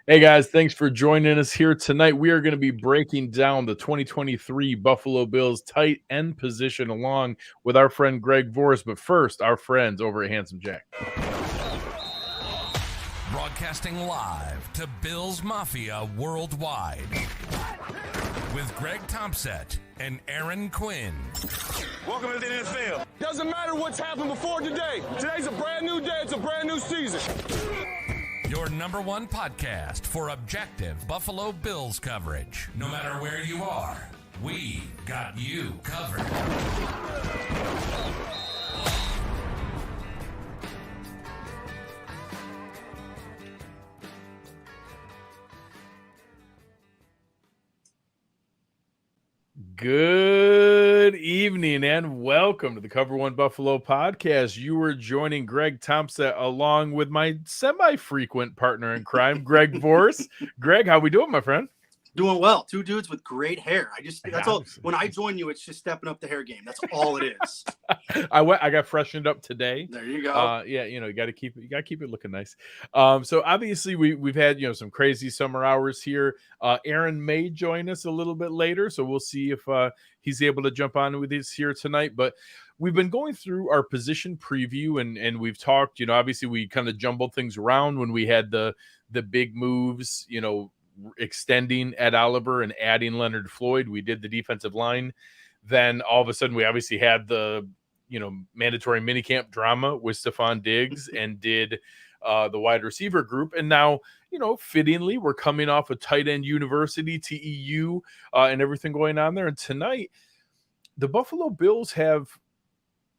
Hey guys, thanks for joining us here tonight. We are going to be breaking down the 2023 Buffalo Bills tight end position along with our friend Greg Vorse. But first, our friends over at Handsome Jack. Broadcasting live to Bills Mafia worldwide with Greg Tompsett and Aaron Quinn. Welcome to the NFL. Doesn't matter what's happened before today. Today's a brand new day. It's a brand new season. Your number one podcast for objective Buffalo Bills coverage. No matter where you are, we got you covered. Good evening and welcome to the Cover One Buffalo podcast. You were joining Greg Tompsett along with my semi-frequent partner in crime, Greg Vorse. Greg, how we doing, my friend? Doing well. Two dudes with great hair. That's all. When I join you, it's just stepping up the hair game. That's all it is. I got freshened up today. There you go. Yeah, you got to keep it looking nice. So obviously we've had some crazy summer hours here. Aaron may join us a little bit later, so we'll see if he's able to jump on with us here tonight. But we've been going through our position preview and we've talked. Obviously we kind of jumbled things around when we had the big moves. Extending Ed Oliver and adding Leonard Floyd. We did the defensive line. Then all of a sudden we obviously had the mandatory minicamp drama with Stephon Diggs and did the wide receiver group. And now, fittingly, we're coming off a tight end university, TEU, and everything going on there. And tonight, the Buffalo Bills have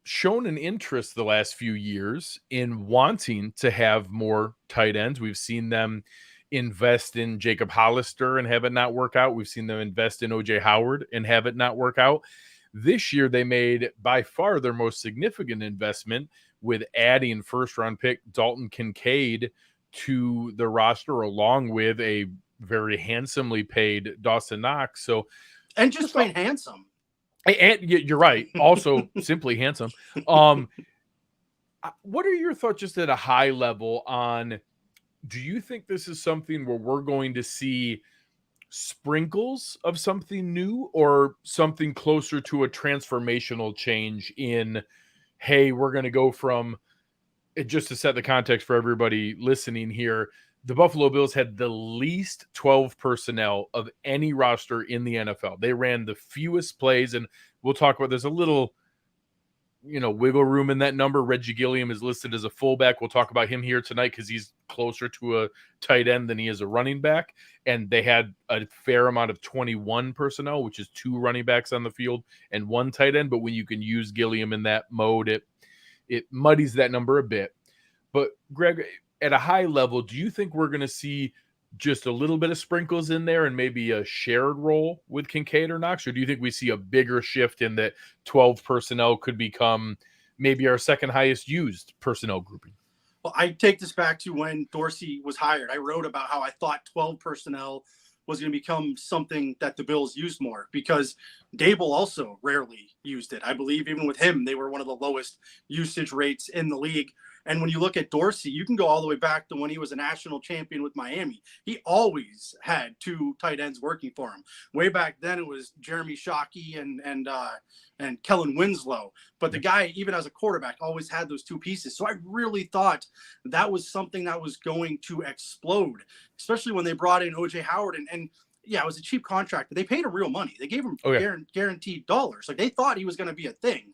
shown an interest the last few years in wanting to have more tight ends. We've seen them invest in Jacob Hollister and have it not work out. We've seen them invest in OJ Howard and have it not work out. This year, they made by far their most significant investment with adding first-round pick Dalton Kincaid to the roster, along with a very handsomely paid Dawson Knox. And just plain handsome. And you're right. Also, simply handsome. What are your thoughts just at a high level on, do you think this is something where we're going to see sprinkles of something new or something closer to a transformational change in, hey, we're going to go from, just to set the context for everybody listening here, the Buffalo Bills had the least 12 personnel of any roster in the NFL. They ran the fewest plays, and we'll talk about there's a little wiggle room in that number. Reggie Gilliam is listed as a fullback. We'll talk about him here tonight because he's closer to a tight end than he is a running back. And they had a fair amount of 21 personnel, which is 2 running backs on the field and 1 tight end. But when you can use Gilliam in that mode, it muddies that number a bit. But Greg, at a high level, do you think we're going to see just a little bit of sprinkles in there and maybe a shared role with Kincaid or Knox? Or do you think we see a bigger shift in that 12 personnel could become maybe our second highest used personnel grouping? Well, I take this back to when Dorsey was hired. I wrote about how I thought 12 personnel was going to become something that the Bills used more, because Dable also rarely used it. I believe even with him, they were one of the lowest usage rates in the league. And when you look at Dorsey, you can go all the way back to when he was a national champion with Miami. He always had 2 tight ends working for him. Way back then, it was Jeremy Shockey and Kellen Winslow. But the guy, even as a quarterback, always had those 2 pieces. So I really thought that was something that was going to explode, especially when they brought in OJ Howard. And yeah, it was a cheap contract, but they paid him real money. They gave him guaranteed dollars. Like, they thought he was going to be a thing.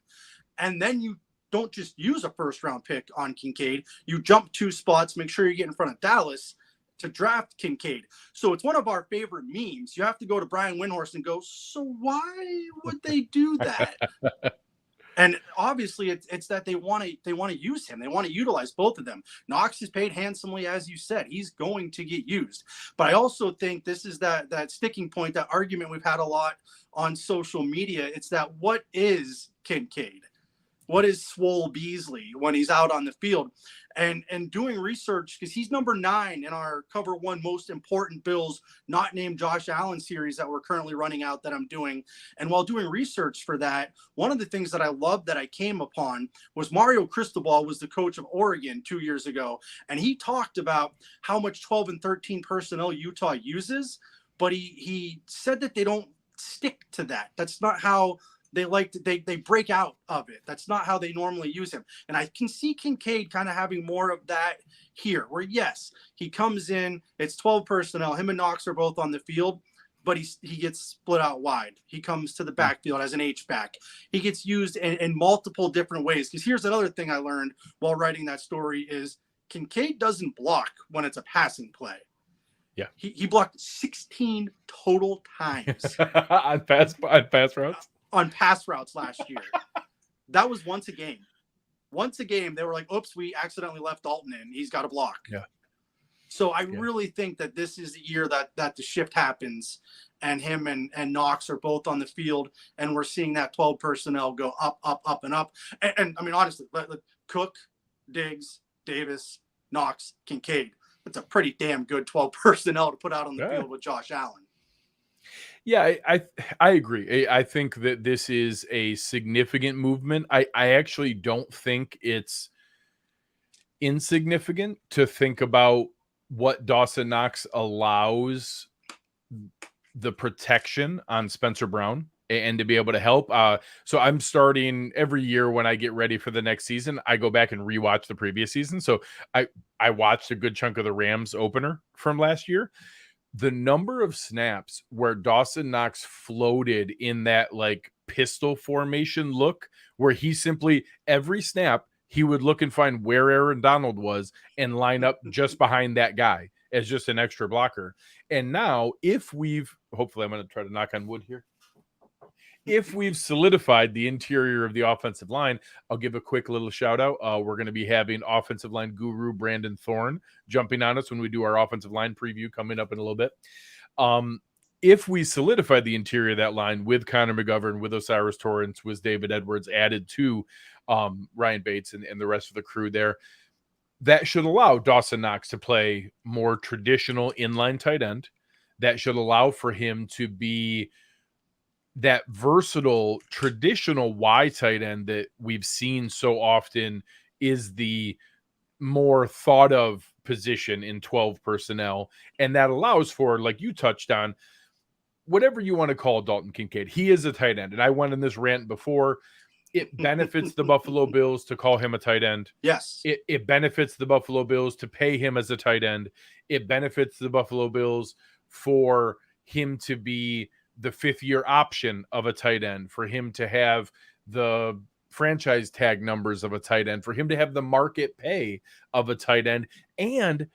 And then you don't just use a first-round pick on Kincaid. You jump 2 spots, make sure you get in front of Dallas to draft Kincaid. So it's one of our favorite memes. You have to go to Brian Windhorst and go, so why would they do that? And obviously it's that they want to use him. They want to utilize both of them. Knox is paid handsomely, as you said. He's going to get used. But I also think this is that sticking point, that argument we've had a lot on social media. It's that, what is Kincaid? What is Swole Beasley when he's out on the field? and doing research, because he's number 9 in our cover 1 most important Bills not named Josh Allen series that we're currently running out that I'm doing. And while doing research for that, one of the things that I loved that I came upon was Mario Cristobal was the coach of Oregon 2 years ago. And he talked about how much 12 and 13 personnel Utah uses, but he said that they don't stick to that. That's not how they like to, they break out of it. That's not how they normally use him. And I can see Kincaid kind of having more of that here, where yes, he comes in, it's 12 personnel, him and Knox are both on the field, but he gets split out wide. He comes to the backfield as an H-back. He gets used in multiple different ways. Because here's another thing I learned while writing that story is Kincaid doesn't block when it's a passing play. Yeah. He blocked 16 total times. on pass routes? On pass routes last year. That was once a game. Once a game, they were like, oops, we accidentally left Dalton in. He's got to block. Yeah. So I really think that this is the year that the shift happens, and him and Knox are both on the field, and we're seeing that 12 personnel go up, up, up, and up. And I mean, honestly, Cook, Diggs, Davis, Knox, Kincaid. That's a pretty damn good 12 personnel to put out on the field with Josh Allen. Yeah, I agree. I think that this is a significant movement. I actually don't think it's insignificant to think about what Dawson Knox allows the protection on Spencer Brown and to be able to help. So I'm starting every year when I get ready for the next season, I go back and rewatch the previous season. So I watched a good chunk of the Rams opener from last year. The number of snaps where Dawson Knox floated in that like pistol formation look, where he simply every snap he would look and find where Aaron Donald was and line up just behind that guy as just an extra blocker. And now hopefully I'm going to try to knock on wood here. If we've solidified the interior of the offensive line, I'll give a quick little shout out. We're going to be having offensive line guru Brandon Thorne jumping on us when we do our offensive line preview coming up in a little bit. If we solidify the interior of that line with Connor McGovern, with Osiris Torrance, with David Edwards added to Ryan Bates and the rest of the crew there, that should allow Dawson Knox to play more traditional inline tight end. That should allow for him to be that versatile traditional Y tight end that we've seen so often is the more thought of position in 12 personnel. And that allows for, like you touched on, whatever you want to call Dalton Kincaid. He is a tight end. And I went in this rant before. It benefits the Buffalo Bills to call him a tight end. Yes. It benefits the Buffalo Bills to pay him as a tight end. It benefits the Buffalo Bills for him to be the 5th-year option of a tight end, for him to have the franchise tag numbers of a tight end, for him to have the market pay of a tight end. And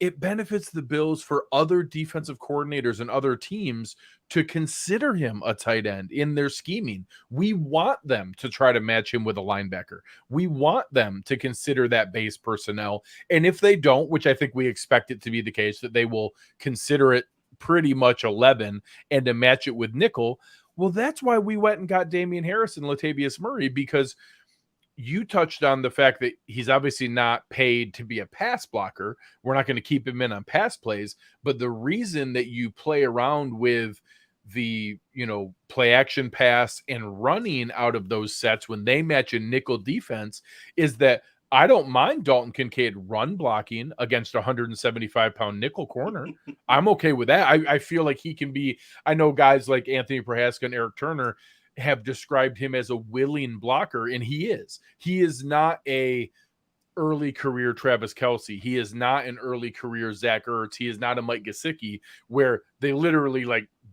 it benefits the Bills for other defensive coordinators and other teams to consider him a tight end in their scheming. We want them to try to match him with a linebacker. We want them to consider that base personnel. And if they don't, which I think we expect it to be the case, that they will consider it pretty much 11 and to match it with nickel. Well, that's why we went and got Damian Harris and Latavius Murray, because you touched on the fact that he's obviously not paid to be a pass blocker. We're not going to keep him in on pass plays, but the reason that you play around with the, play action pass and running out of those sets when they match a nickel defense is that I don't mind Dalton Kincaid run blocking against a 175-pound nickel corner. I'm okay with that. I feel like he can be. I know guys like Anthony Prohaska and Eric Turner have described him as a willing blocker, and he is. He is not a early career Travis Kelce. He is not an early career Zach Ertz. He is not a Mike Gesicki, where they literally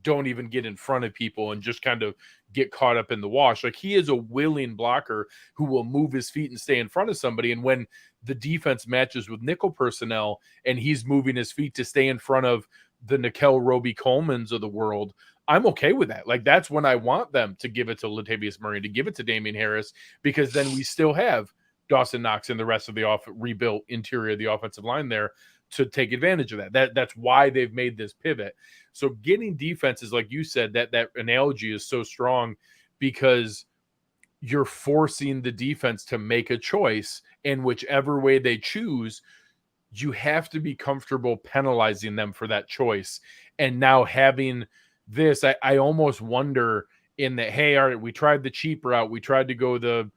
don't even get in front of people and just kind of get caught up in the wash. Like, he is a willing blocker who will move his feet and stay in front of somebody. And when the defense matches with nickel personnel and he's moving his feet to stay in front of the Nickel Roby Colemans of the world, I'm okay with that. Like, that's when I want them to give it to Latavius Murray, to give it to Damian Harris, because then we still have Dawson Knox and the rest of the rebuilt interior of the offensive line there to take advantage of that. That's why they've made this pivot. So getting defenses, like you said, that analogy is so strong, because you're forcing the defense to make a choice, and whichever way they choose, you have to be comfortable penalizing them for that choice. And now having this, I almost wonder in that, hey, all right, we tried the cheap route. We tried to go the,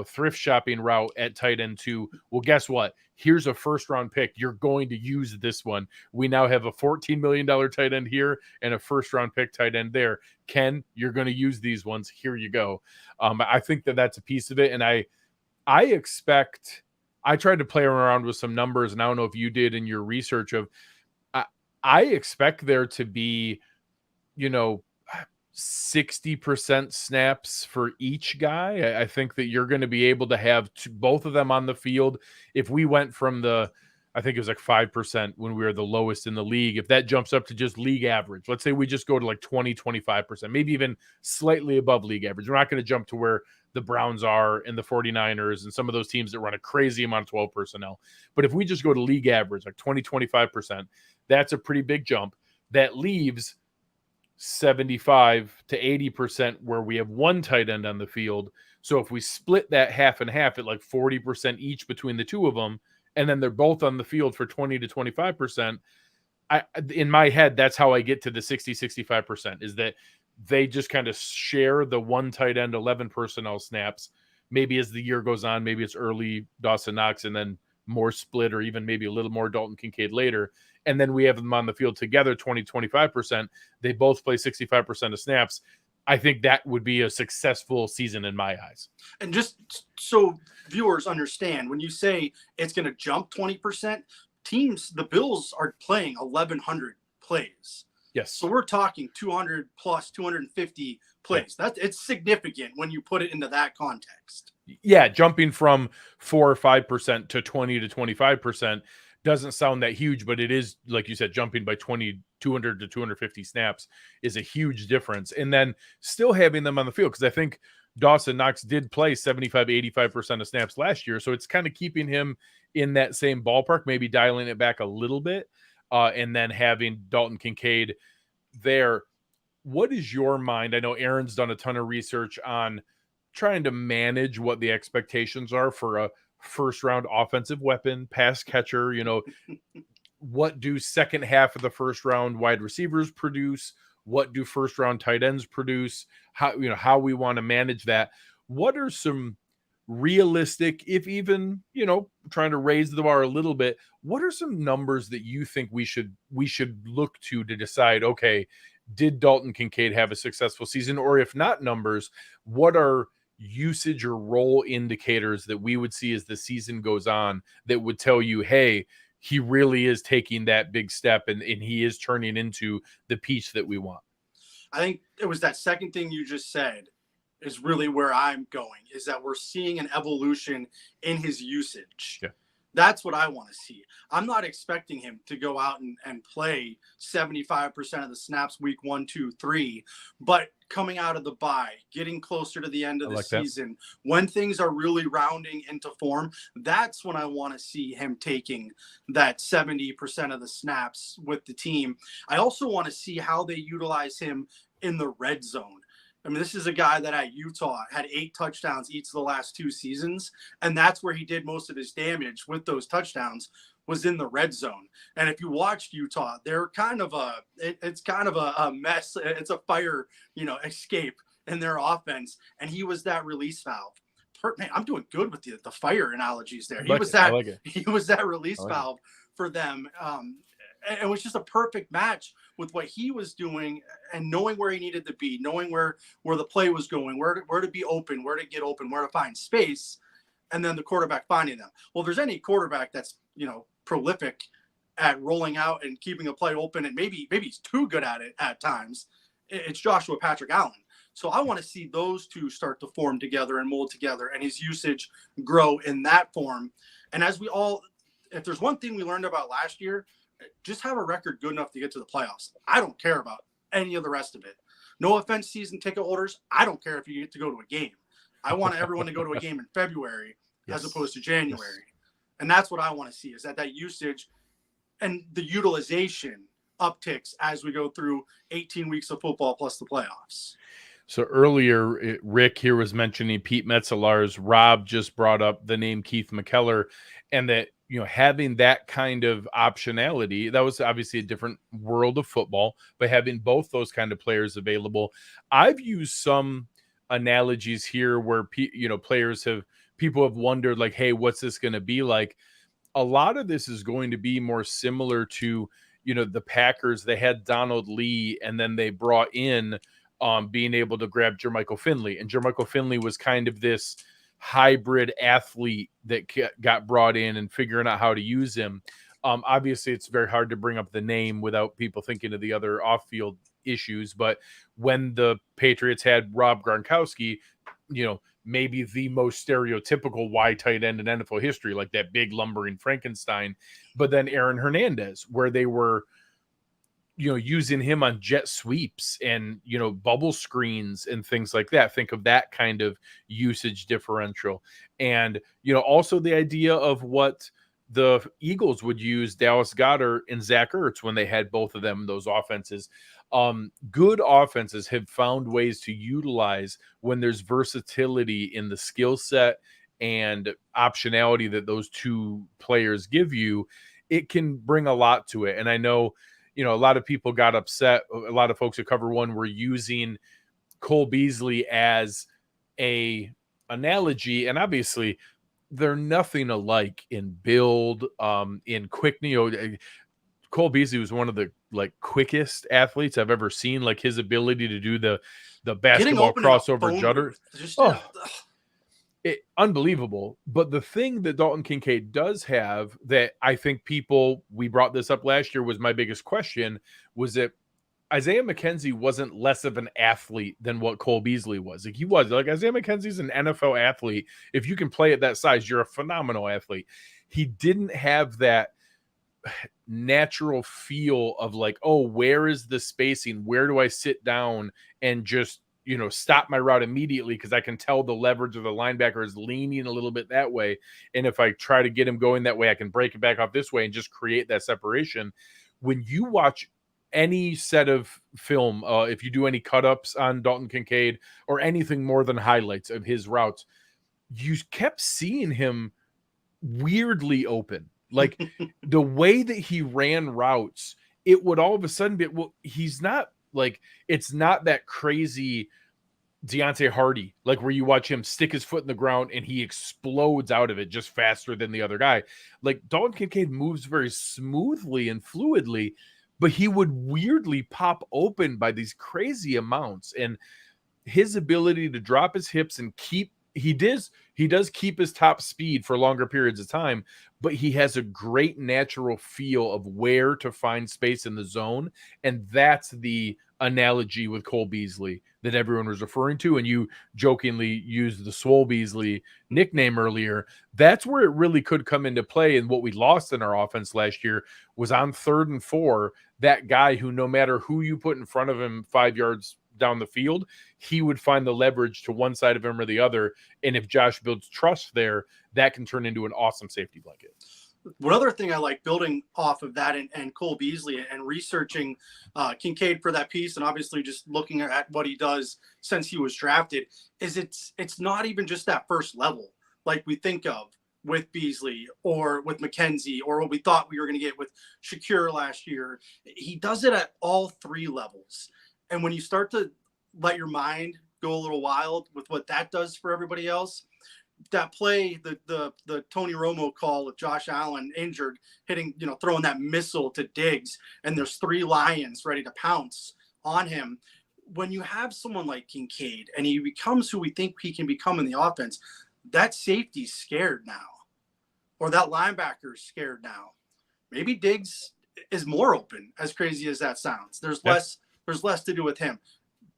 thrift shopping route at tight end 2. Well, guess what? Here's a first round pick. You're going to use this one. We now have a $14 million tight end here and a first round pick tight end there. Ken, you're going to use these ones. Here you go. I think that's a piece of it. And I expect, I tried to play around with some numbers, and I don't know if you did in your research of, I expect there to be, 60% snaps for each guy. I think that you're going to be able to have both of them on the field. If we went from I think it was like 5% when we were the lowest in the league, if that jumps up to just league average, let's say we just go to like 25%, maybe even slightly above league average. We're not going to jump to where the Browns are and the 49ers and some of those teams that run a crazy amount of 12 personnel. But if we just go to league average, like 25%, that's a pretty big jump. That leaves 75 to 80% where we have one tight end on the field. So if we split that half and half at like 40% each between the two of them, and then they're both on the field for 20 to 25%, in my head, that's how I get to the 65%, is that they just kind of share the one tight end, 11 personnel snaps. Maybe as the year goes on, maybe it's early Dawson Knox and then more split, or even maybe a little more Dalton Kincaid later. And then we have them on the field together, 25%. They both play 65% of snaps. I think that would be a successful season in my eyes. And just so viewers understand, when you say it's going to jump 20%, the Bills are playing 1,100 plays. Yes. So we're talking 200 plus 250 plays. Yeah. It's significant when you put it into that context. Yeah, jumping from 4 or 5% to 20 to 25% doesn't sound that huge, but it is, like you said, jumping by 200 to 250 snaps is a huge difference. And then still having them on the field, because I think Dawson Knox did play 75, 85% of snaps last year. So it's kind of keeping him in that same ballpark, maybe dialing it back a little bit, and then having Dalton Kincaid there. What is your mind? I know Aaron's done a ton of research on trying to manage what the expectations are for a first round offensive weapon, pass catcher. What do second half of the first round wide receivers produce? What do first round tight ends produce? How we want to manage that. What are some realistic, if even, trying to raise the bar a little bit, what are some numbers that you think we should look to decide, okay, did Dalton Kincaid have a successful season? Or if not numbers, what are usage or role indicators that we would see as the season goes on that would tell you, hey, he really is taking that big step and he is turning into the piece that we want? I think it was that second thing you just said is really where I'm going, is that we're seeing an evolution in his usage. Yeah. That's what I want to see. I'm not expecting him to go out and play 75% of the snaps week 1, 2, 3, but coming out of the bye, getting closer to the end of the season, when things are really rounding into form, that's when I want to see him taking that 70% of the snaps with the team. I also want to see how they utilize him in the red zone. I mean, this is a guy that at Utah had 8 touchdowns each of the last 2 seasons, and that's where he did most of his damage with those touchdowns, was in the red zone. And if you watched Utah, they're kind of it's kind of a mess. It's a fire, escape in their offense, and he was that release valve. Man, I'm doing good with the fire analogies there. He was that release valve for them. And it was just a perfect match with what he was doing and knowing where he needed to be, knowing where the play was going, where to be open, where to get open, where to find space, and then the quarterback finding them. Well, if there's any quarterback that's, prolific at rolling out and keeping a play open, and maybe he's too good at it at times, it's Joshua Patrick Allen. So I want to see those two start to form together and mold together, and his usage grow in that form. And if there's one thing we learned about last year, just have a record good enough to get to the playoffs. I don't care about any of the rest of it. No offense, season ticket holders. I don't care if you get to go to a game. I want everyone to go to a game in February as opposed to January. Yes. And that's what I want to see, is that usage and the utilization upticks as we go through 18 weeks of football plus the playoffs. So earlier, Rick here was mentioning Pete Metzelaars. Rob just brought up the name Keith McKellar, and that, having that kind of optionality, that was obviously a different world of football, but having both those kind of players available. I've used some analogies here where, people have wondered, like, hey, what's this going to be like? A lot of this is going to be more similar to, the Packers. They had Donald Lee, and then they brought in being able to grab Jermichael Finley. And Jermichael Finley was kind of this hybrid athlete that got brought in, and figuring out how to use him. Obviously, it's very hard to bring up the name without people thinking of the other off-field issues. But when the Patriots had Rob Gronkowski, maybe the most stereotypical wide tight end in NFL history, like that big lumbering Frankenstein. But then Aaron Hernandez, where they were, using him on jet sweeps and, bubble screens and things like that. Think of that kind of usage differential. And, also the idea of what the Eagles would use Dallas Goedert and Zach Ertz when they had both of them, those offenses. Good offenses have found ways to utilize when there's versatility in the skill set and optionality that those two players give you. It can bring a lot to it. And I know, a lot of people got upset. A lot of folks who cover one were using Cole Beasley as a analogy, and obviously they're nothing alike in build, in quick. Cole Beasley was one of the quickest athletes I've ever seen. Like his ability to do the basketball crossover judder, unbelievable. But the thing that Dalton Kincaid does have that I think we brought this up last year, was my biggest question, was that Isaiah McKenzie wasn't less of an athlete than what Cole Beasley was. Like, he was. Like, Isaiah McKenzie's an NFL athlete. If you can play at that size, you're a phenomenal athlete. He didn't have that natural feel of like, oh, where is the spacing? Where do I sit down and just, stop my route immediately, because I can tell the leverage of the linebacker is leaning a little bit that way. And if I try to get him going that way, I can break it back off this way and just create that separation. When you watch any set of film, if you do any cut-ups on Dalton Kincaid or anything more than highlights of his routes, you kept seeing him weirdly open. Like the way that he ran routes, it would all of a sudden be, well, he's not like, it's not that crazy Deontay Hardy, like where you watch him stick his foot in the ground and he explodes out of it just faster than the other guy. Like Dalton Kincaid moves very smoothly and fluidly, but he would weirdly pop open by these crazy amounts. And his ability to drop his hips and he does keep his top speed for longer periods of time, but he has a great natural feel of where to find space in the zone. And that's the analogy with Cole Beasley that everyone was referring to. And you jokingly used the Swole Beasley nickname earlier. That's where it really could come into play. And what we lost in our offense last year was on 3rd and 4, that guy who, no matter who you put in front of him 5 yards down the field, he would find the leverage to one side of him or the other. And if Josh builds trust there, that can turn into an awesome safety blanket. One other thing I like, building off of that and Cole Beasley and researching Kincaid for that piece, and obviously just looking at what he does since he was drafted, is it's not even just that first level like we think of with Beasley or with McKenzie or what we thought we were going to get with Shakir last year. He does it at all 3 levels. And when you start to let your mind go a little wild with what that does for everybody else, that play, the Tony Romo call with Josh Allen injured, hitting, throwing that missile to Diggs, and there's 3 Lions ready to pounce on him. When you have someone like Kincaid and he becomes who we think he can become in the offense, that safety's scared now, or that linebacker's scared now. Maybe Diggs is more open, as crazy as that sounds. There's less to do with him.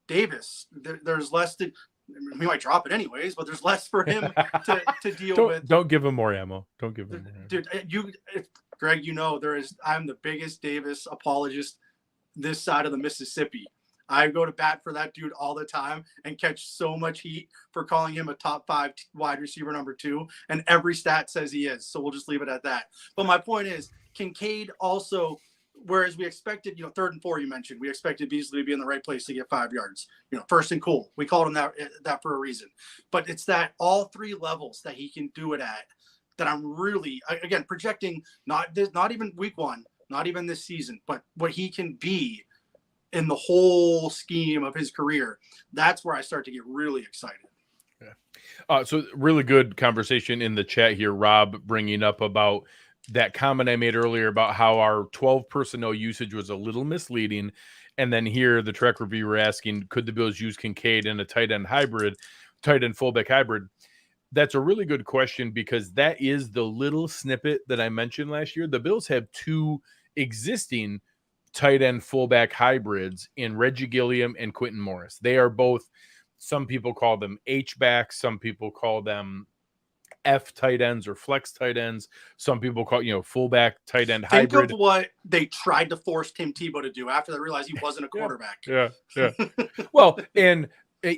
Davis, there's less to. We might drop it anyways, but there's less for him to deal with. Don't give him more ammo. Don't give him more ammo. Dude, Greg, I'm the biggest Davis apologist this side of the Mississippi. I go to bat for that dude all the time and catch so much heat for calling him a top 5 wide receiver number 2. And every stat says he is. So we'll just leave it at that. But my point is, Kincaid also whereas we expected, 3rd and 4, you mentioned, we expected Beasley to be in the right place to get 5 yards, first and cool. We called him that for a reason. But it's that all 3 levels that he can do it at that I'm really, again, projecting not even week 1, not even this season, but what he can be in the whole scheme of his career. That's where I start to get really excited. Yeah. So really good conversation in the chat here, Rob, bringing up about that comment I made earlier about how our 12 personnel usage was a little misleading. And then here, the track reviewer asking, could the Bills use Kincaid in a tight end fullback hybrid? That's a really good question, because that is the little snippet that I mentioned last year. The Bills have 2 existing tight end fullback hybrids in Reggie Gilliam and Quintin Morris. They are both, some people call them H-backs, some people call them F tight ends or flex tight ends. Some people call fullback tight end hybrid. Think of what they tried to force Tim Tebow to do after they realized he wasn't a quarterback. Yeah. Well, and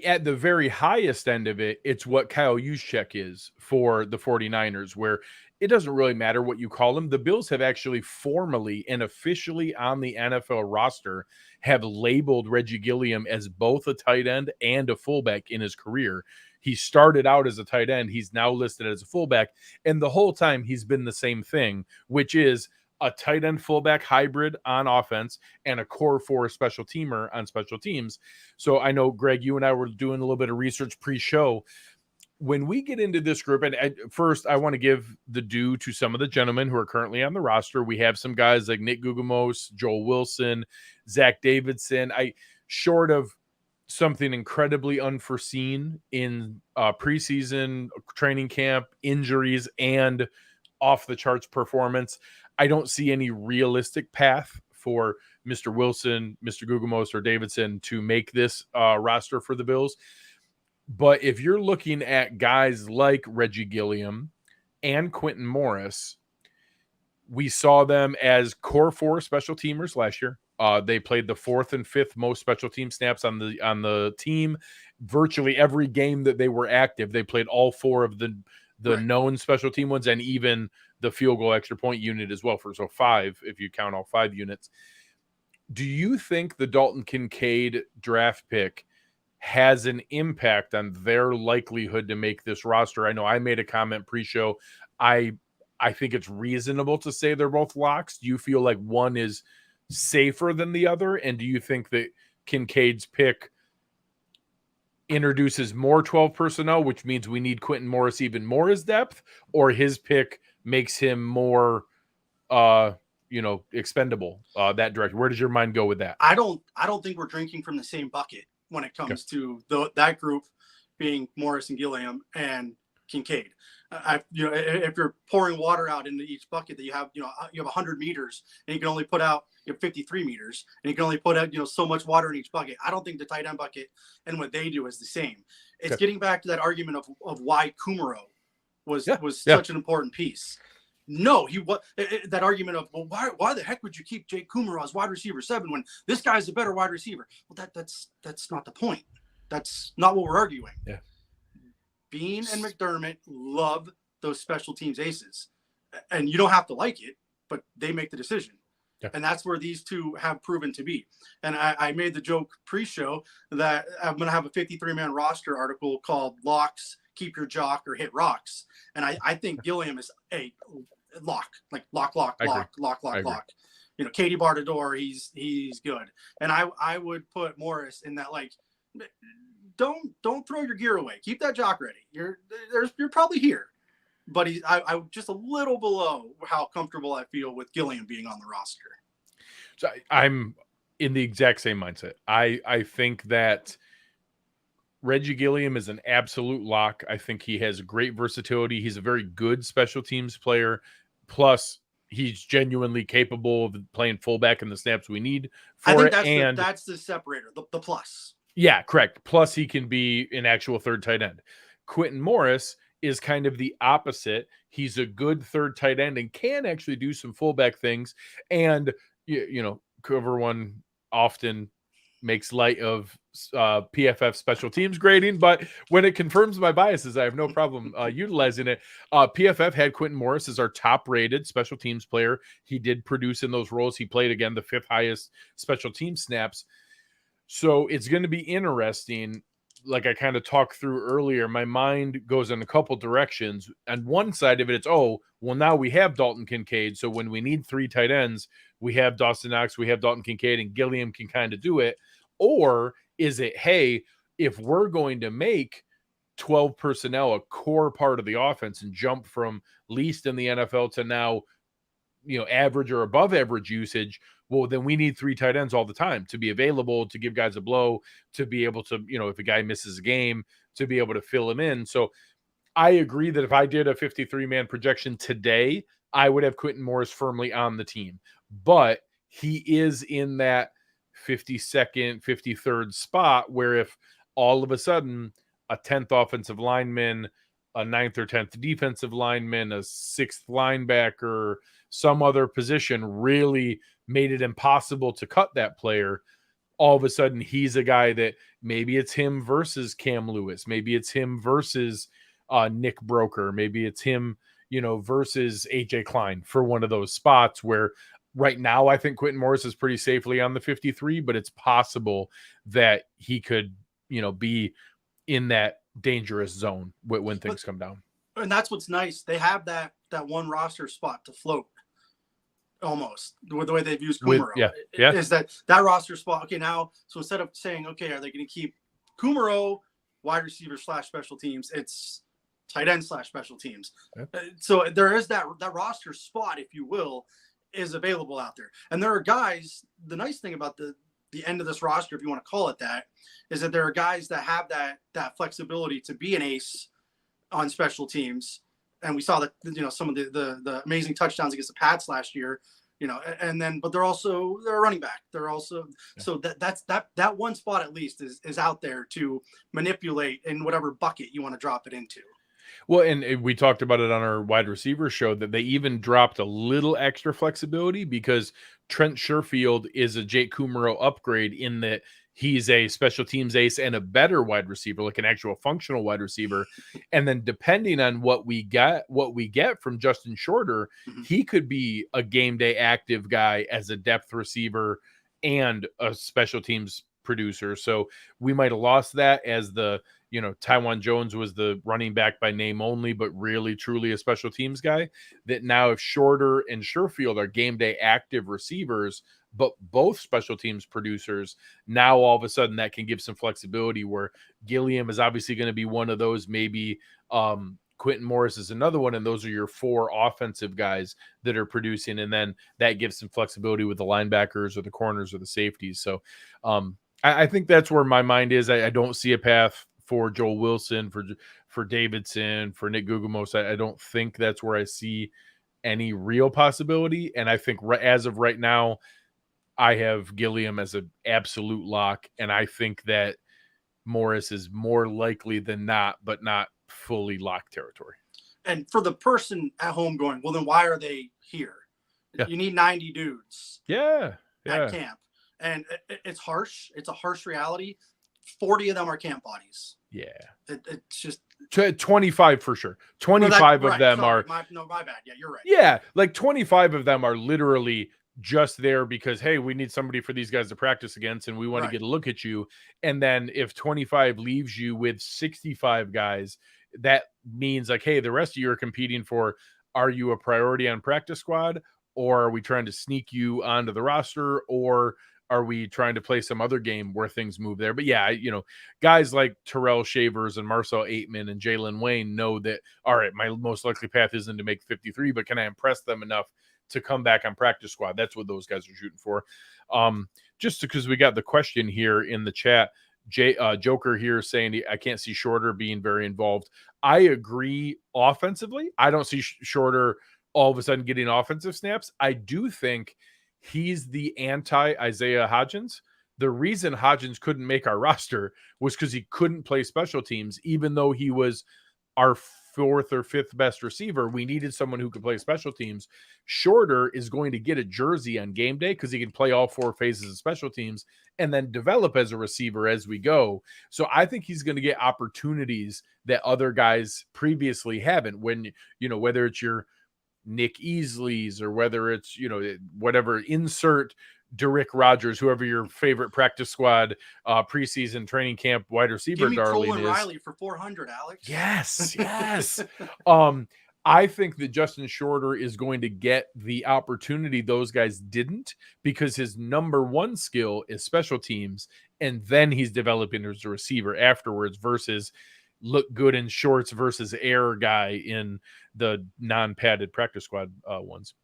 at the very highest end of it, it's what Kyle Juszczyk is for the 49ers, where it doesn't really matter what you call him. The Bills have actually formally and officially on the NFL roster have labeled Reggie Gilliam as both a tight end and a fullback in his career. He started out as a tight end. He's now listed as a fullback. And the whole time he's been the same thing, which is a tight end fullback hybrid on offense and a core 4 special teamer on special teams. So I know, Greg, you and I were doing a little bit of research pre-show. When we get into this group, and first I want to give the due to some of the gentlemen who are currently on the roster. We have some guys like Nick Gugamos, Joel Wilson, Zach Davidson. Short of something incredibly unforeseen in preseason, training camp, injuries, and off the charts performance, I don't see any realistic path for Mr. Wilson, Mr. Gugamos, or Davidson to make this roster for the Bills. But if you're looking at guys like Reggie Gilliam and Quintin Morris, we saw them as core 4 special teamers last year. They played the 4th and 5th most special team snaps on the team. Virtually every game that they were active, they played all 4 of the known special team ones, and even the field goal extra point unit as well, so 5 if you count all 5 units. Do you think the Dalton Kincaid draft pick has an impact on their likelihood to make this roster? I know I made a comment pre-show. I think it's reasonable to say they're both locks. Do you feel like one is safer than the other? And do you think that Kincaid's pick introduces more 12 personnel, which means we need Quintin Morris even more as depth, or his pick makes him more expendable that direction? Where does your mind go with that? I don't think we're drinking from the same bucket when it comes to that group being Morris and Gilliam and Kincaid. If you're pouring water out into each bucket that you have 100 meters and you can only put out 53 meters and you can only put out so much water in each bucket. I don't think the tight end bucket and what they do is the same. It's getting back to that argument of why Kumaro was such an important piece. No, that argument of, well, why the heck would you keep Jake Kumaro as wide receiver 7 when this guy's a better wide receiver? Well, that's not the point. That's not what we're arguing. Yeah. Bean and McDermott love those special teams aces, and you don't have to like it, but they make the decision. Yeah. And that's where these 2 have proven to be. And I made the joke pre-show that I'm going to have a 53-man roster article called Locks, Keep Your Jock, or Hit Rocks. And I think Gilliam is a lock, like lock. Katie Bartador, he's good. And I would put Morris in that, like, don't throw your gear away. Keep that jock ready. You're probably here. But I just a little below how comfortable I feel with Gilliam being on the roster. So I'm in the exact same mindset. I think that Reggie Gilliam is an absolute lock. I think he has great versatility. He's a very good special teams player. Plus, he's genuinely capable of playing fullback in the snaps we need for it. And that's the separator, the plus. Yeah, correct. Plus, he can be an actual third tight end. Quintin Morris is kind of the opposite. He's a good third tight end and can actually do some fullback things and, cover one often makes light of PFF special teams grading, but when it confirms my biases, I have no problem utilizing it. PFF had Quintin Morris as our top rated special teams player. He did produce in those roles. He played, again, the 5th highest special team snaps. So it's going to be interesting. Like I kind of talked through earlier, my mind goes in a couple directions. On one side of it, it's, oh, well, now we have Dalton Kincaid. So when we need 3 tight ends, we have Dawson Knox, we have Dalton Kincaid, and Gilliam can kind of do it. Or is it, hey, if we're going to make 12 personnel a core part of the offense and jump from least in the NFL to now, average or above average usage, well, then we need 3 tight ends all the time to be available, to give guys a blow, to be able to, if a guy misses a game, to be able to fill him in. So I agree that if I did a 53-man projection today, I would have Quintin Morris firmly on the team. But he is in that 52nd, 53rd spot where if all of a sudden a 10th offensive lineman, a 9th or 10th defensive lineman, a 6th linebacker, some other position really made it impossible to cut that player, all of a sudden he's a guy that maybe it's him versus Cam Lewis, maybe it's him versus Nick Broker, maybe it's him, versus AJ Klein for one of those spots where right now I think Quintin Morris is pretty safely on the 53, but it's possible that he could, be in that dangerous zone when things come down. And that's what's nice. They have that one roster spot to float. Almost the way they've used Kumaro is that roster spot. Okay, now, so instead of saying, okay, are they going to keep Kumaro wide receiver / special teams, it's tight end / special teams. So there is that roster spot, if you will, is available out there. And there are guys, the nice thing about the end of this roster, if you want to call it that, is that there are guys that have that flexibility to be an ace on special teams. And we saw that, some of the amazing touchdowns against the Pats last year, and then, but they're a running back. They're also, so that one spot at least is out there to manipulate in whatever bucket you want to drop it into. Well, and we talked about it on our wide receiver show that they even dropped a little extra flexibility because Trent Sherfield is a Jake Kumaro upgrade in that he's a special teams ace and a better wide receiver, like an actual functional wide receiver. And then depending on what we get from Justin Shorter, he could be a game day active guy as a depth receiver and a special teams producer. So we might have lost that as the, Taiwan Jones was the running back by name only, but really truly a special teams guy. That now if Shorter and Sherfield are game day active receivers, but both special teams producers, now all of a sudden that can give some flexibility where Gilliam is obviously going to be one of those. Maybe Quintin Morris is another one. And those are your 4 offensive guys that are producing. And then that gives some flexibility with the linebackers or the corners or the safeties. So I think that's where my mind is. I don't see a path for Joel Wilson, for Davidson, for Nick Guggemos. I don't think that's where I see any real possibility. And I think as of right now, I have Gilliam as an absolute lock, and I think that Morris is more likely than not, but not fully locked territory. And for the person at home going, well, then why are they here? Yeah. You need 90 dudes at camp. And it's harsh. It's a harsh reality. 40 of them are camp bodies. Yeah. It's just 25 for sure. 25 of them are. My bad. Yeah, you're right. Yeah. Like 25 of them are literally just there because, hey, we need somebody for these guys to practice against and we want to get a look at you. And then if 25 leaves you with 65 guys, that means like, hey, the rest of you are competing for, are you a priority on practice squad, or are we trying to sneak you onto the roster, or are we trying to play some other game where things move there? But yeah, guys like Terrell Shavers and Marcel Aitman and Jalen Wayne know that, all right, my most likely path isn't to make 53, but can I impress them enough to come back on practice squad? That's what those guys are shooting for. Just because we got the question here in the chat, Joker here saying I can't see Shorter being very involved. I agree offensively. I don't see Shorter all of a sudden getting offensive snaps. I do think he's the anti-Isaiah Hodgins. The reason Hodgins couldn't make our roster was because he couldn't play special teams, even though he was our fourth or fifth best receiver. We needed someone who could play special teams. Shorter is going to get a jersey on game day because he can play all 4 phases of special teams and then develop as a receiver as we go. So I think he's going to get opportunities that other guys previously haven't. When, whether it's your Nick Easley's or whether it's, whatever, insert Derrick Rogers, whoever your favorite practice squad, preseason training camp wide receiver darling is. Riley for 400, Alex. Yes. I think that Justin Shorter is going to get the opportunity those guys didn't, because his number one skill is special teams, and then he's developing as a receiver afterwards versus look good in shorts versus air guy in the non-padded practice squad ones.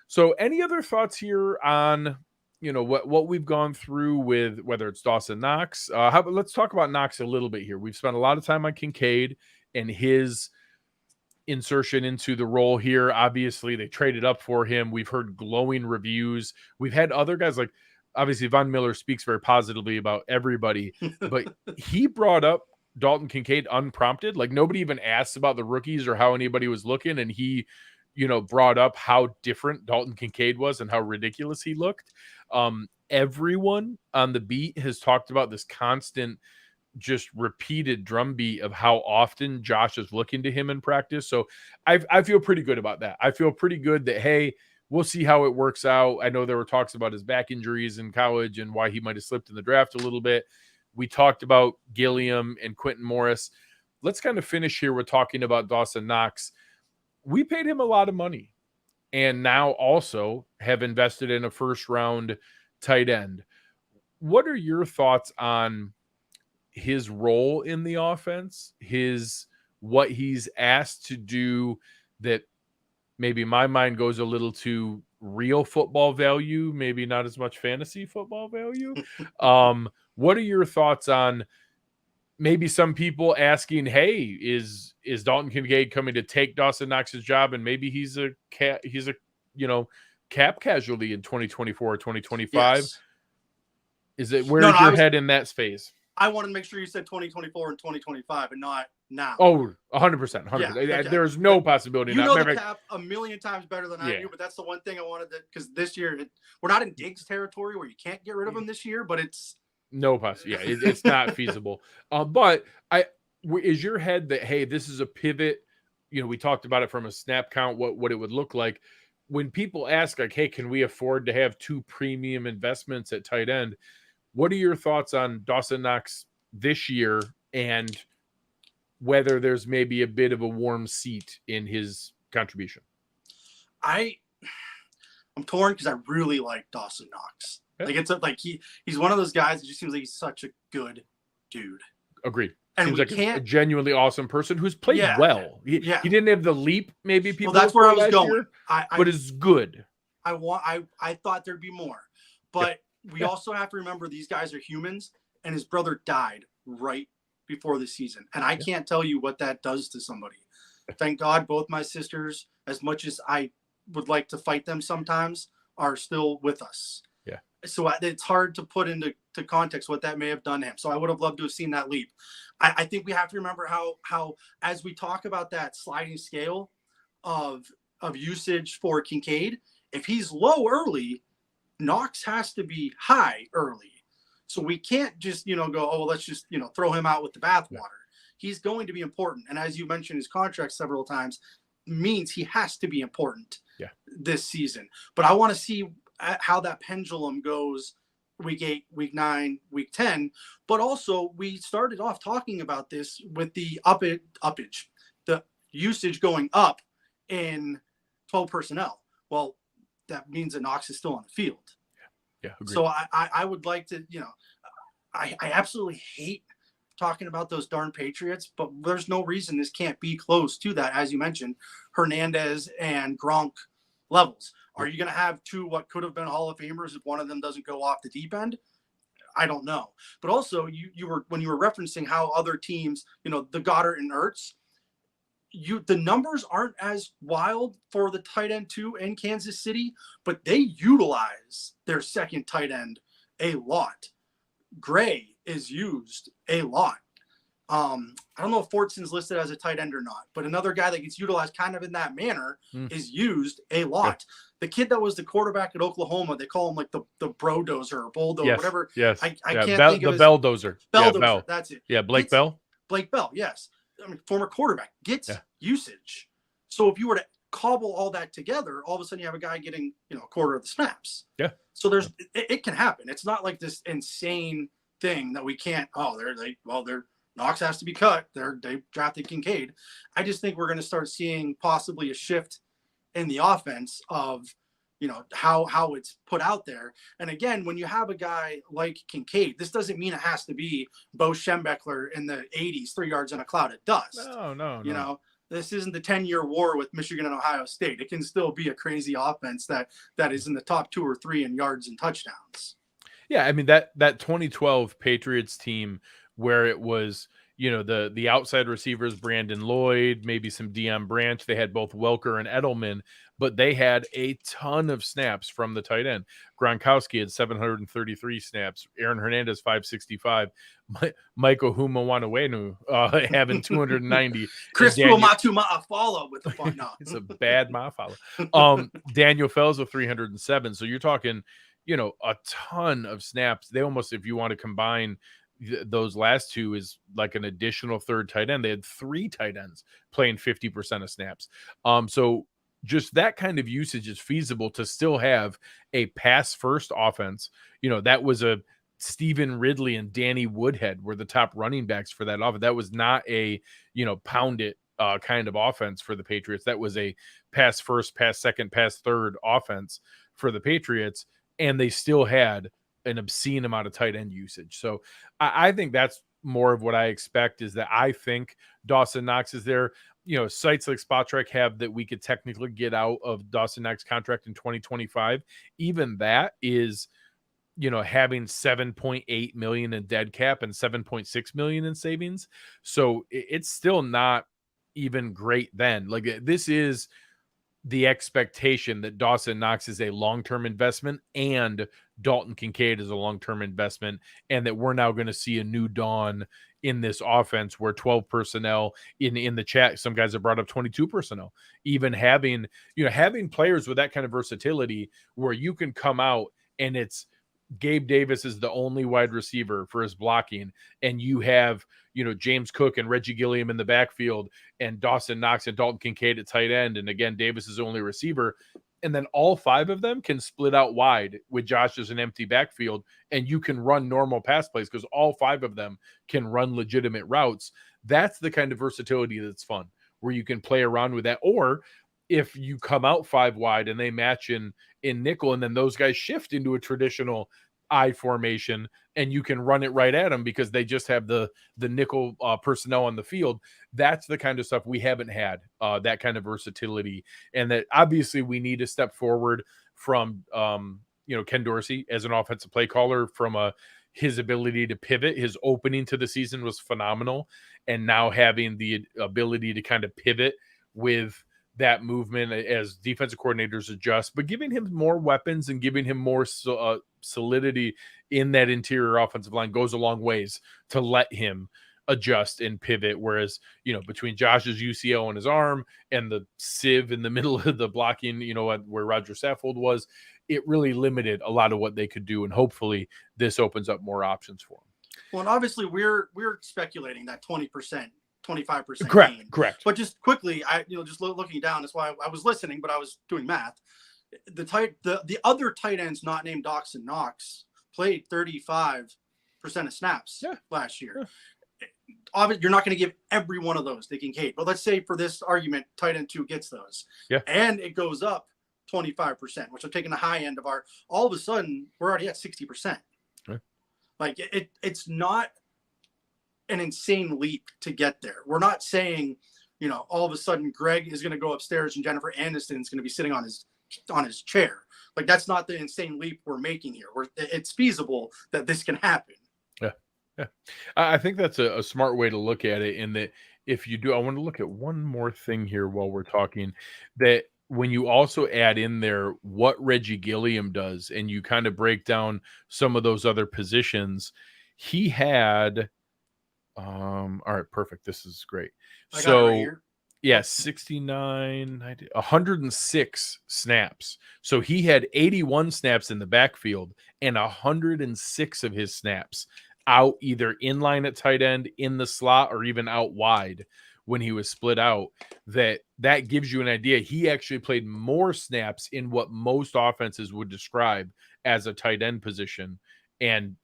So any other thoughts here on, what we've gone through with whether it's Dawson Knox? Let's talk about Knox a little bit here. We've spent a lot of time on Kincaid and his insertion into the role here. Obviously, they traded up for him. We've heard glowing reviews. We've had other guys, like obviously Von Miller speaks very positively about everybody, but he brought up Dalton Kincaid unprompted. Like nobody even asked about the rookies or how anybody was looking, and he brought up how different Dalton Kincaid was and how ridiculous he looked. Everyone on the beat has talked about this constant, just repeated drumbeat of how often Josh is looking to him in practice. So I feel pretty good about that. I feel pretty good that, hey, we'll see how it works out. I know there were talks about his back injuries in college and why he might have slipped in the draft a little bit. We talked about Gilliam and Quintin Morris. Let's kind of finish here with talking about Dawson Knox. We paid him a lot of money and now also have invested in a first round tight end. What are your thoughts on his role in the offense, what he's asked to do that maybe my mind goes a little to real football value, maybe not as much fantasy football value? What are your thoughts on maybe some people asking, hey, is Dalton Kincaid coming to take Dawson Knox's job, and maybe he's a cap casualty in 2024 or 2025? Yes. Where's your head in that space? I wanted to make sure you said 2024 and 2025 and not now. Oh, 100%. 100%. Yeah, okay. There's no possibility. The cap a million times better than I do, but that's the one thing I wanted to, because this year we're not in Diggs territory where you can't get rid of him this year, but it's no possibility. Yeah, it's not feasible. But is your head that, hey, this is a pivot? We talked about it from a snap count, what it would look like. When people ask, like, hey, can we afford to have 2 premium investments at tight end? What are your thoughts on Dawson Knox this year and whether there's maybe a bit of a warm seat in his contribution? I'm torn because I really like Dawson Knox. Yeah. Like he's one of those guys that just seems like he's such a good dude. Agreed. And seems like a genuinely awesome person who's played well. He didn't have the leap maybe people. Well, that's where I was going. But it's good. I thought there'd be more, but we also have to remember these guys are humans, and his brother died right before the season. And I can't tell you what that does to somebody. Thank God both my sisters, as much as I would like to fight them sometimes, are still with us. Yeah. So it's hard to put into context what that may have done to him. So I would have loved to have seen that leap. I think we have to remember how as we talk about that sliding scale of usage for Kincaid, if he's low early, Knox has to be high early. So we can't just, go, oh, let's just, throw him out with the bathwater. He's going to be important. And as you mentioned, his contract several times means he has to be important this season. But I want to see how that pendulum goes week 8, week 9, week 10. But also we started off talking about this with the uppage, the usage going up in 12 personnel. Well, that means that Knox is still on the field. Yeah. Agreed. So I would like to, I absolutely hate talking about those darn Patriots, but there's no reason this can't be close to that. As you mentioned, Hernandez and Gronk levels. Are you going to have 2 what could have been Hall of Famers if one of them doesn't go off the deep end? I don't know. But also when you were referencing how other teams, the Goddard and Ertz, the numbers aren't as wild for the tight end 2 in Kansas City, but they utilize their second tight end a lot. Gray is used a lot. I don't know if Fortson's listed as a tight end or not, but another guy that gets utilized kind of in that manner is used a lot. Yeah. The kid that was the quarterback at Oklahoma, they call him like the Brodozer or Bulldozer, whatever. Yes. I can't think of the Belldozer. Belldozer. Bell. That's it. Yeah. Blake Bell. Blake Bell. Yes. I mean, former quarterback gets usage. So if you were to cobble all that together, all of a sudden you have a guy getting, a quarter of the snaps. Yeah. So it can happen. It's not like this insane thing that we can't, Knox has to be cut. They drafted Kincaid. I just think we're going to start seeing possibly a shift in the offense of, how it's put out there. And again, when you have a guy like Kincaid, this doesn't mean it has to be Bo Schembechler in the 80s, 3 yards in a cloud of dust. No. This isn't the 10-year war with Michigan and Ohio State. It can still be a crazy offense that is in the top 2 or 3 in yards and touchdowns. Yeah, I mean that 2012 Patriots team where it was, the outside receivers, Brandon Lloyd, maybe some Deion Branch. They had both Welker and Edelman, but they had a ton of snaps from the tight end. Gronkowski had 733 snaps. Aaron Hernandez, 565. Michael Humawanawenu having 290. Chris Umatuma follow with the fun. No. It's a bad follow. Daniel Fells with 307. So you're talking, a ton of snaps. They almost, if you want to combine those last two, is like an additional third tight end. They had 3 tight ends playing 50% of snaps. So just that kind of usage is feasible to still have a pass first offense. That was a Stephen Ridley and Danny Woodhead were the top running backs for that offense. That was not a, pound it kind of offense for the Patriots. That was a pass first, pass second, pass third offense for the Patriots. And they still had an obscene amount of tight end usage. So I think that's more of what I expect, is that I think Dawson Knox is there. Sites like SpotTrack have that we could technically get out of Dawson Knox contract in 2025. Even that is, having 7.8 million in dead cap and 7.6 million in savings. So it's still not even great then. Like, this is the expectation that Dawson Knox is a long-term investment and Dalton Kincaid is a long-term investment, and that we're now going to see a new dawn in this offense where 12 personnel in the chat. Some guys have brought up 22 personnel, even having players with that kind of versatility where you can come out and it's Gabe Davis is the only wide receiver for his blocking, and you have, James Cook and Reggie Gilliam in the backfield, and Dawson Knox and Dalton Kincaid at tight end, and again, Davis is the only receiver, and then all 5 of them can split out wide with Josh as an empty backfield, and you can run normal pass plays because all 5 of them can run legitimate routes. That's the kind of versatility that's fun, where you can play around with that. Or if you come out 5 wide and they match in nickel, and then those guys shift into a traditional I formation, and you can run it right at them because they just have the nickel personnel on the field. That's the kind of stuff we haven't had, that kind of versatility. And that obviously we need to step forward from, Ken Dorsey as an offensive play caller, from his ability to pivot. His opening to the season was phenomenal. And now having the ability to kind of pivot with that movement as defensive coordinators adjust, but giving him more weapons and giving him more solidity in that interior offensive line goes a long ways to let him adjust and pivot. Whereas, between Josh's UCL on his arm and the sieve in the middle of the blocking, where Roger Saffold was, it really limited a lot of what they could do. And hopefully this opens up more options for them. Well, and obviously we're speculating that 20%. 25% correct. But just quickly, just looking down, that's why I was listening, but I was doing math. The other tight ends not named Dawson Knox played 35% of snaps last year. Yeah. Obviously, you're not going to give every one of those to Kincaid, but let's say for this argument, tight end 2 gets those. Yeah. And it goes up 25%, which I'm taking the high end of all of a sudden we're already at 60%. Yeah. Like it's not an insane leap to get there. We're not saying, all of a sudden Greg is going to go upstairs and Jennifer Aniston is going to be sitting on his chair. Like, that's not the insane leap we're making here. It's feasible that this can happen. Yeah. I think that's a smart way to look at it, in that if you do, I want to look at one more thing here while we're talking, that when you also add in there what Reggie Gilliam does, and you kind of break down some of those other positions, he had All right, perfect. This is great. I got it right here. Yeah, 69, 90, 106 snaps. So he had 81 snaps in the backfield and 106 of his snaps out either in line at tight end, in the slot, or even out wide when he was split out. That gives you an idea. He actually played more snaps in what most offenses would describe as a tight end position. And,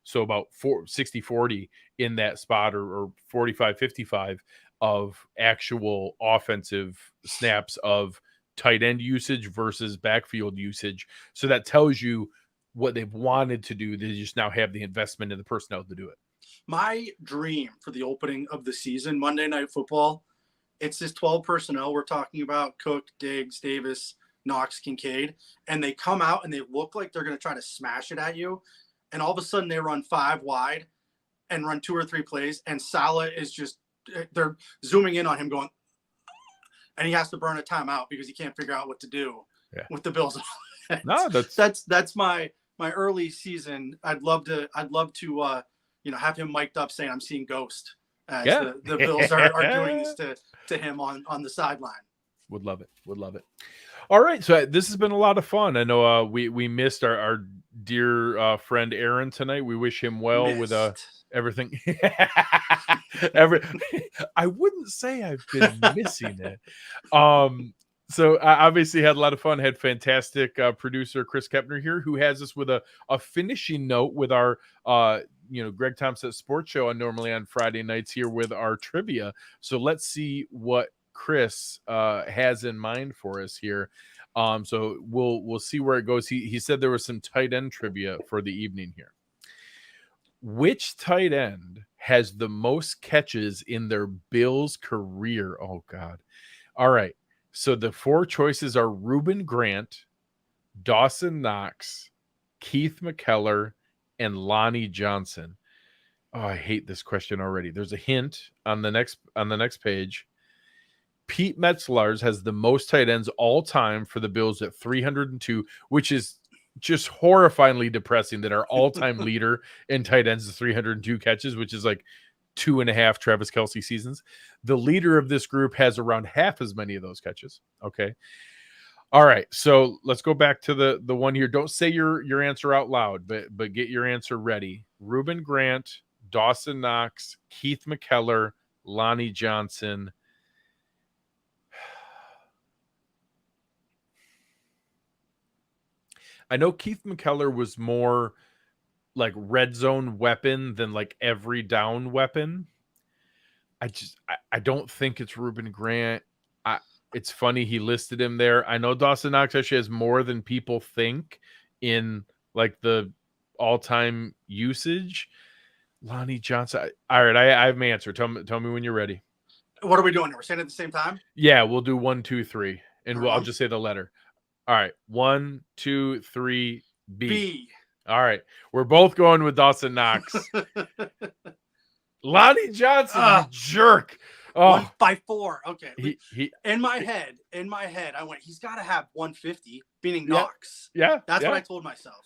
so about 60-40 in that spot, or 45-55 of actual offensive snaps of tight end usage versus backfield usage. So that tells you what they've wanted to do. They just now have the investment in the personnel to do it. My dream for the opening of the season, Monday Night Football, it's this 12 personnel we're talking about: Cook, Diggs, Davis, Knox, Kincaid, and they come out and they look like they're going to try to smash it at you. And all of a sudden they run 5 wide and run 2 or 3 plays. And Salah is just, they're zooming in on him going, and he has to burn a timeout because he can't figure out what to do with the Bills. No, that's my early season. I'd love to have him mic'd up saying, "I'm seeing ghost," as the Bills are doing this to him on the sideline. Would love it. All right, so this has been a lot of fun. I know we missed our dear friend Aaron tonight. We wish him well with everything. I wouldn't say I've been missing it. So I obviously had a lot of fun. Had fantastic producer Chris Kepner here, who has us with a finishing note with our Greg Tompsett Sports Show, and normally on Friday nights here with our trivia. So let's see what Chris has in mind for us here. So we'll see where it goes. He said there was some tight end trivia for the evening here. Which tight end has the most catches in their Bills career? Oh God. All right. So the 4 choices are Reuben Grant, Dawson Knox, Keith McKellar, and Lonnie Johnson. Oh, I hate this question already. There's a hint on the next page. Pete Metzelaars has the most tight ends all time for the Bills at 302, which is just horrifyingly depressing that our all-time leader in tight ends is 302 catches, which is like 2.5 Travis Kelce seasons. The leader of this group has around half as many of those catches. Okay. All right. So let's go back to the one here. Don't say your answer out loud, but get your answer ready. Reuben Grant, Dawson Knox, Keith McKellar, Lonnie Johnson. I know Keith McKellar was more like red zone weapon than like every down weapon. I don't think it's Reuben Grant. It's funny he listed him there. I know Dawson Knox actually has more than people think in like the all-time usage. Lonnie Johnson. All right, I have my answer. Tell me when you're ready. What are we doing? We're saying at the same time? Yeah, we'll do 1, 2, 3, and I'll just say the letter. All right, 1, 2, 3, B. All right, we're both going with Dawson Knox. Lonnie Johnson, you jerk. Oh, 1 by 4. Okay. He in my head, I went, he's got to have 150, meaning Knox. Yeah. That's what I told myself.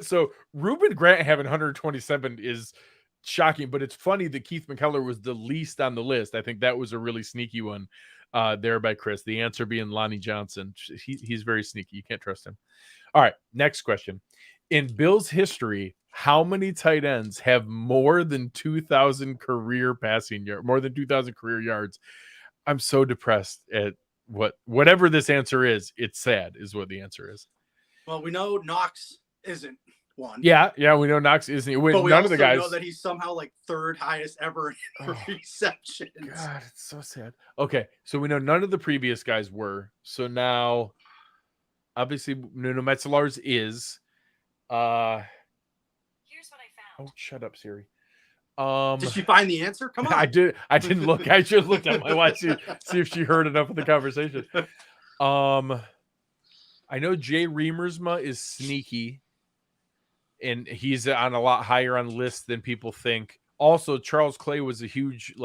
So Reuben Grant having 127 is shocking, but it's funny that Keith McKellar was the least on the list. I think that was a really sneaky one there by Chris. The answer being Lonnie Johnson. He's very sneaky. You can't trust him. All right, next question. In Bills history, how many tight ends have more than 2,000 career passing yards, more than 2,000 career yards? I'm so depressed at whatever this answer is. It's sad is what the answer is. Well, we know Knox isn't one. Yeah, we know Knox isn't. But we none also of the guys know that he's somehow like 3rd highest ever in receptions. God, it's so sad. Okay, so we know none of the previous guys were. So now, obviously, Nuno Metzelaars is. Here's what I found. Oh, shut up, Siri. Did she find the answer? Come on. I didn't look. I should have looked at my watch, see if she heard enough of the conversation. I know Jay Reamersma is sneaky, and he's on a lot higher on lists than people think. Also, Charles Clay was a huge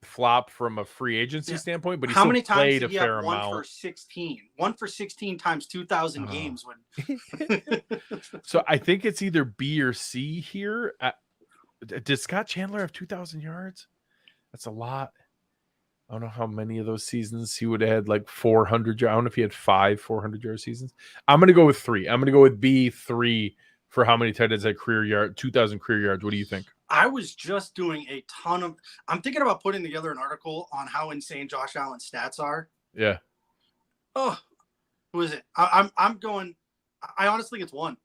flop from a free agency standpoint, but he still played a fair amount. 1 for 16? 1 for 16 times 2,000 games. So I think it's either B or C here. Did Scott Chandler have 2,000 yards? That's a lot. I don't know how many of those seasons he would have had, like 400. I don't know if he had 5 400-yard seasons. I'm going to go with 3. I'm going to go with B3 for how many tight ends had 2,000 career yards. What do you think? I was just doing a ton of. I'm thinking about putting together an article on how insane Josh Allen's stats are. Yeah. Oh, who is it? I'm going. I honestly think it's 1.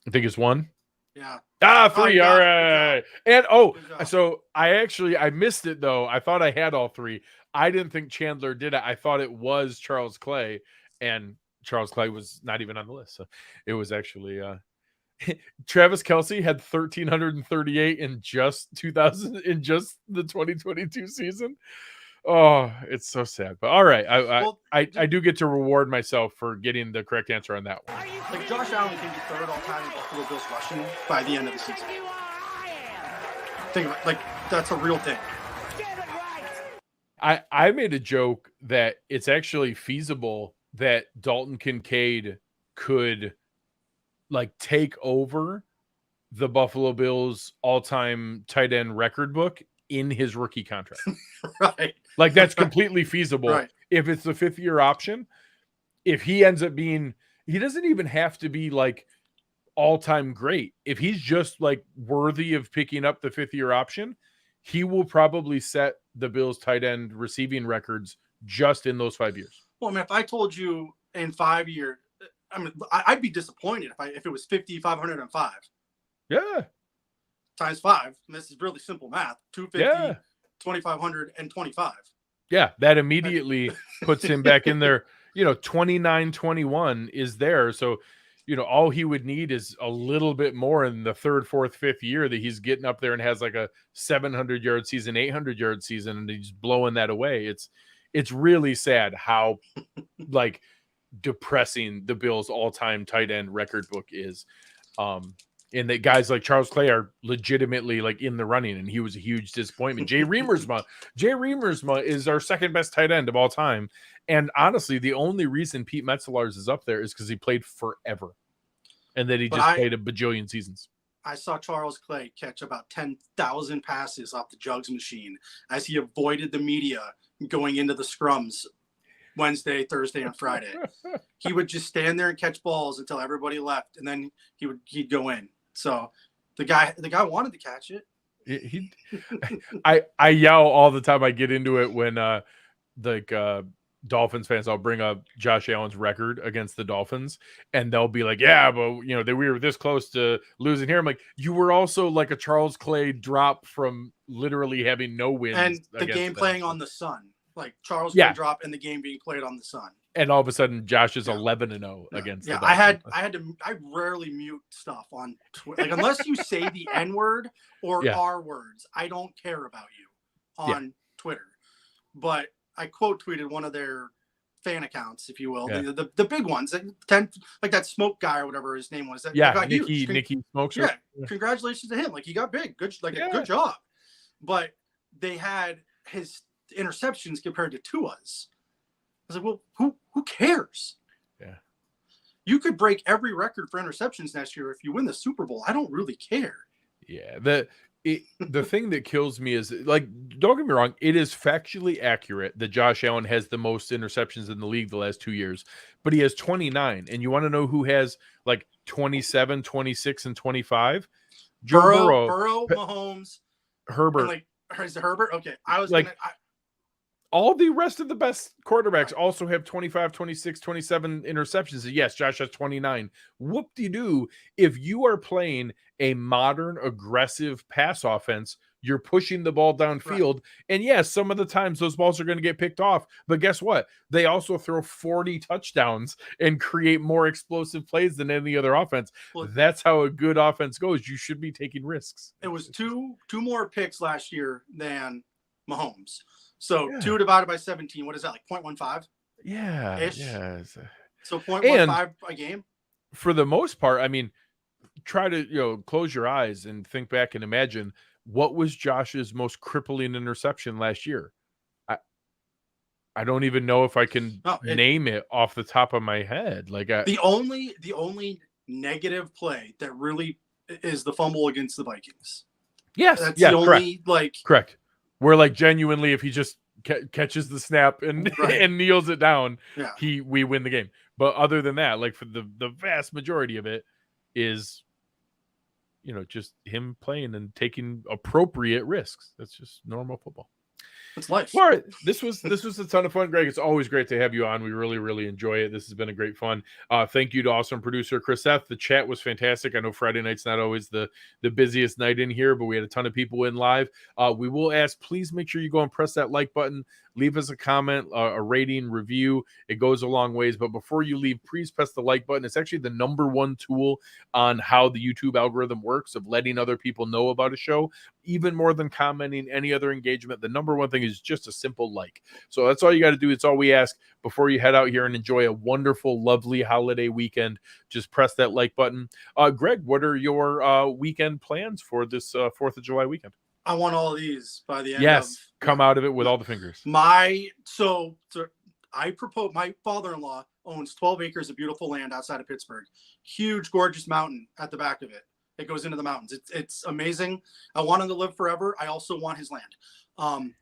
I think it's 1. Yeah. 3. All right. And so I missed it though. I thought I had all 3. I didn't think Chandler did it. I thought it was Charles Clay, and Charles Clay was not even on the list. So it was actually Travis Kelce had 1,338 in just 2000 in just the 2022 season. Oh, it's so sad. But all right, I do get to reward myself for getting the correct answer on that one. Like Josh Allen can be 3rd all time in Buffalo Bills rushing by the end of the season. Think about like that's a real thing. I made a joke that it's actually feasible that Dalton Kincaid could like take over the Buffalo Bills all-time tight end record book in his rookie contract. Right. Like that's completely feasible. Right. If it's the 5th-year option, if he ends up being, he doesn't even have to be like all-time great. If he's just like worthy of picking up the 5th-year option, he will probably set the Bills tight end receiving records just in those 5 years. Well, I mean, if I told you in 5 years, I mean, I'd be disappointed if it was 5,505. Yeah. Times 5. And this is really simple math. 250, 2,500, and 25. Yeah, that immediately puts him back in there. 29-21 is there. So, all he would need is a little bit more in the 3rd, 4th, 5th year that he's getting up there and has like a 700-yard season, 800-yard season, and he's blowing that away. It's really sad how like depressing the Bills' all-time tight end record book is. And that guys like Charles Clay are legitimately like in the running, and he was a huge disappointment. Jay Reamersma is our 2nd best tight end of all time. And honestly, the only reason Pete Metzelaars is up there is because he played forever. And that he played a bajillion seasons. I saw Charles Clay catch about 10,000 passes off the jugs machine as he avoided the media going into the scrums Wednesday, Thursday, and Friday. He would just stand there and catch balls until everybody left, and then he'd go in. So the guy wanted to catch it. I yell all the time. I get into it when Dolphins fans, I'll bring up Josh Allen's record against the Dolphins, and they'll be like, yeah, but we were this close to losing here. I'm like, you were also like a Charles Clay drop from literally having no wins. And the game playing on the sun. Like Charles Clay drop and the game being played on the sun. And all of a sudden Josh is 11-0 against the Dolphins. I rarely mute stuff on Twitter. Like unless you say the N-word or R words, I don't care about you on Twitter. But I quote tweeted one of their fan accounts, if you will, the big ones, like that Smoke guy or whatever his name was. Nikki Smokes. Yeah, congratulations to him. Like he got big, good job. But they had his interceptions compared to Tua's. I was like, well, who cares? Yeah, you could break every record for interceptions next year if you win the Super Bowl. I don't really care. Yeah, the thing that kills me is, like, don't get me wrong, it is factually accurate that Josh Allen has the most interceptions in the league the last 2 years, but he has 29. And you want to know who has like 27, 26, and 25? Burrow, Mahomes, Herbert. Is it Herbert? Okay, I was like. All the rest of the best quarterbacks also have 25, 26, 27 interceptions. Yes, Josh has 29. Whoop-de-doo. If you are playing a modern, aggressive pass offense, you're pushing the ball downfield. Right. And yes, some of the times those balls are going to get picked off. But guess what? They also throw 40 touchdowns and create more explosive plays than any other offense. Well, that's how a good offense goes. You should be taking risks. It was two more picks last year than Mahomes. So 2 divided by 17, what is that, like 0.15? Yeah. Ish? Yeah. So 0.15 a game? For the most part, I mean, try to close your eyes and think back and imagine what was Josh's most crippling interception last year. I don't even know if I can name it off the top of my head. Like the only negative play that really is the fumble against the Vikings. Yes. That's Yeah. the only Correct. Where like genuinely, if he just catches the snap and Right. and kneels it down, Yeah. we win the game. But other than that, like for the vast majority of it is, just him playing and taking appropriate risks. That's just normal football. It's life. All right, this was a ton of fun, Greg. It's always great to have you on. We really enjoy it. This has been a great fun. Thank you to awesome producer Chris F. The chat was fantastic. I know Friday night's not always the busiest night in here, but we had a ton of people in live. We will ask, please make sure you go and press that like button. Leave us a comment, a rating, review. It goes a long ways. But before you leave, please press the like button. It's actually the number one tool on how the YouTube algorithm works of letting other people know about a show, even more than commenting, any other engagement. The number one thing is just a simple like. So that's all you got to do. It's all we ask before you head out here and enjoy a wonderful, lovely holiday weekend. Just press that like button. Greg, what are your weekend plans for this 4th of July weekend? I want all of these by the end. Yes, come out of it with all the fingers. So I propose. My father-in-law owns 12 acres of beautiful land outside of Pittsburgh. Huge, gorgeous mountain at the back of it. It goes into the mountains. It's amazing. I want him to live forever. I also want his land.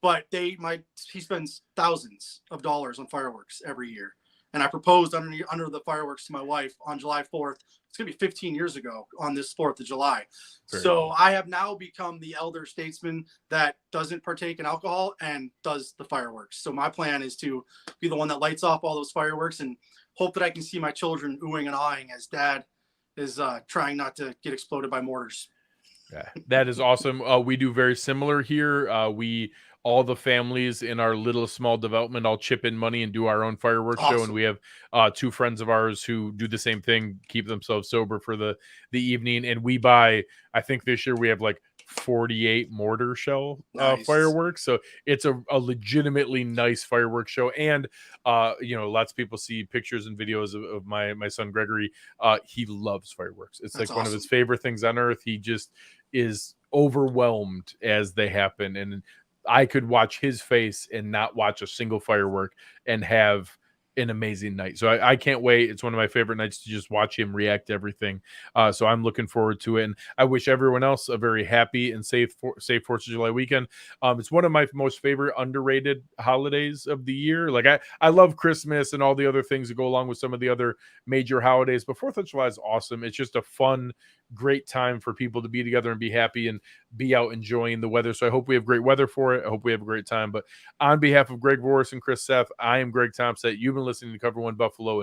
But he spends thousands of dollars on fireworks every year. And I proposed under the fireworks to my wife on July 4th. It's going to be 15 years ago on this 4th of July. Very so cool. I have now become the elder statesman that doesn't partake in alcohol and does the fireworks. So my plan is to be the one that lights off all those fireworks and hope that I can see my children oohing and aahing as dad is trying not to get exploded by mortars. Yeah, that is awesome. We do very similar here. All the families in our little small development all chip in money and do our own fireworks show. And we have 2 friends of ours who do the same thing, keep themselves sober for the evening. And we buy, I think this year we have like 48 mortar shell fireworks. So it's a legitimately nice fireworks show. And, lots of people see pictures and videos of my son, Gregory. He loves fireworks. It's like one of his favorite things on earth. He just is overwhelmed as they happen. And I could watch his face and not watch a single firework and have an amazing night. So I can't wait. It's one of my favorite nights to just watch him react to everything. So I'm looking forward to it. And I wish everyone else a very happy and safe 4th of July weekend. It's one of my most favorite underrated holidays of the year. Like I love Christmas and all the other things that go along with some of the other major holidays, but 4th of July is awesome. It's just a fun, great time for people to be together and be happy and be out enjoying the weather. So I hope we have great weather for it. I hope we have a great time. But on behalf of Greg Vorse and Chris Seth, I am Greg Tompsett. You've been listening to Cover One Buffalo.